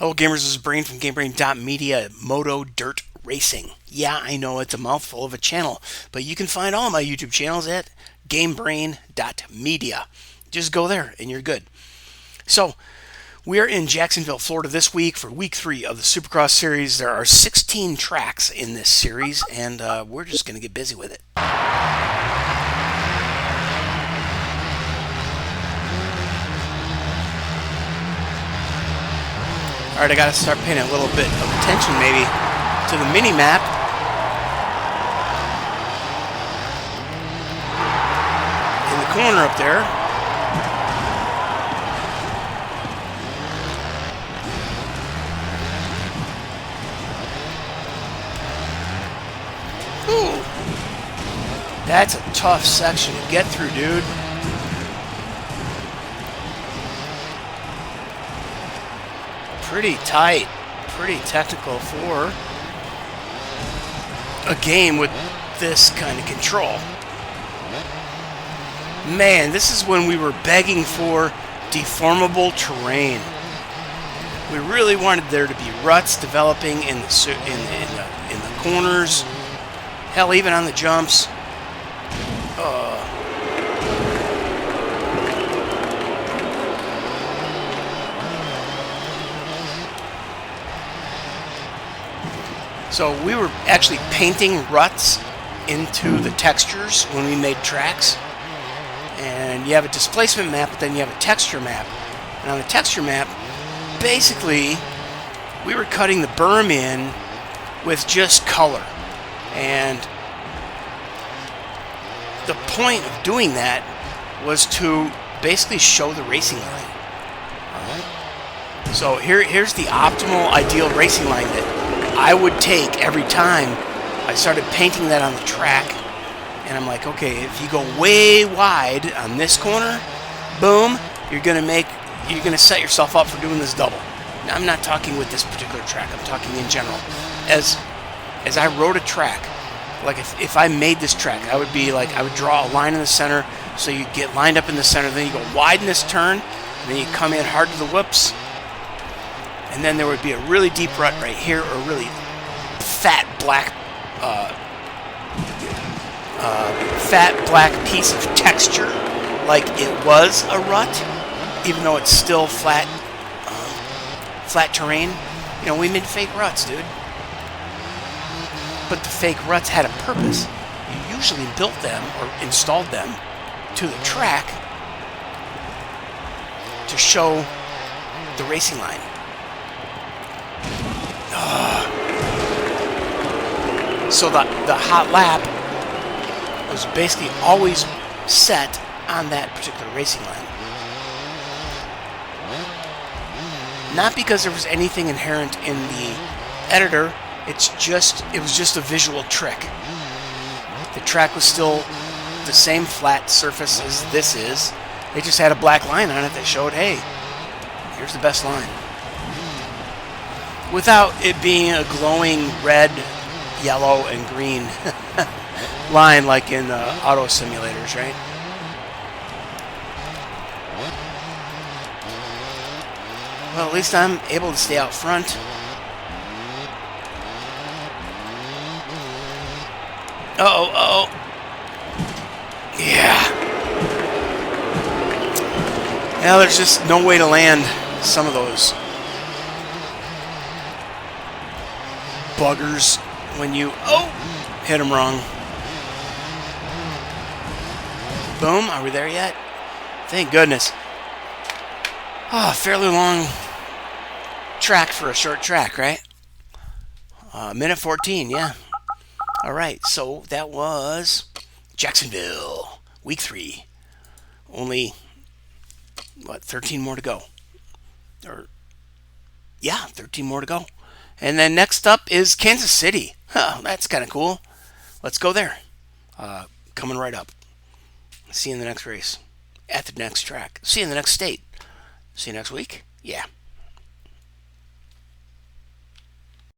Hello gamers, this is Brain from GameBrainMedia-MOTO-DIRT Racing. Yeah, I know it's a mouthful of a channel, but you can find all my YouTube channels at GameBrain.media. Just go there and you're good. So, we are in Jacksonville, Florida this week for week 3 of the Supercross series. There are 16 tracks in this series, and we're just going to get busy with it. Alright, I gotta start paying a little bit of attention maybe to the mini map. In the corner up there. Ooh. That's a tough section to get through, dude. Pretty tight, pretty technical for a game with this kind of control. Man, this is when we were begging for deformable terrain. We really wanted there to be ruts developing in the corners. Hell, even on the jumps. So we were actually painting ruts into the textures when we made tracks. And you have a displacement map, but then you have a texture map. And on the texture map, basically, we were cutting the berm in with just color. And the point of doing that was to basically show the racing line. Alright? So here's the optimal, ideal racing line that I would take every time I started painting that on the track. And I'm like, okay, if you go way wide on this corner, boom, you're gonna set yourself up for doing this double. Now, I'm not talking with this particular track, I'm talking in general. As I rode a track, like if I made this track, I would draw a line in the center, so you get lined up in the center, then you go wide in this turn, and then you come in hard to the whoops. And then there would be a really deep rut right here, or a really fat black piece of texture, like it was a rut, even though it's still flat terrain. You know, we made fake ruts, dude. But the fake ruts had a purpose. You usually built them or installed them to the track to show the racing line. So the hot lap was basically always set on that particular racing line. Not because there was anything inherent in the editor, it was just a visual trick. The track was still the same flat surface as this is. They just had a black line on it that showed, hey, here's the best line. Without it being a glowing red, yellow, and green line like in auto simulators, right? Well, at least I'm able to stay out front. Uh-oh. Yeah. Now there's just no way to land some of those buggers when you hit them wrong. Boom. Are we there yet? Thank goodness. Fairly long track for a short track, right? Minute 14, yeah. Alright, so that was Jacksonville, week 3. Only, 13 more to go. 13 more to go. And then next up is Kansas City. That's kind of cool. Let's go there. Coming right up. See you in the next race. At the next track. See you in the next state. See you next week. Yeah.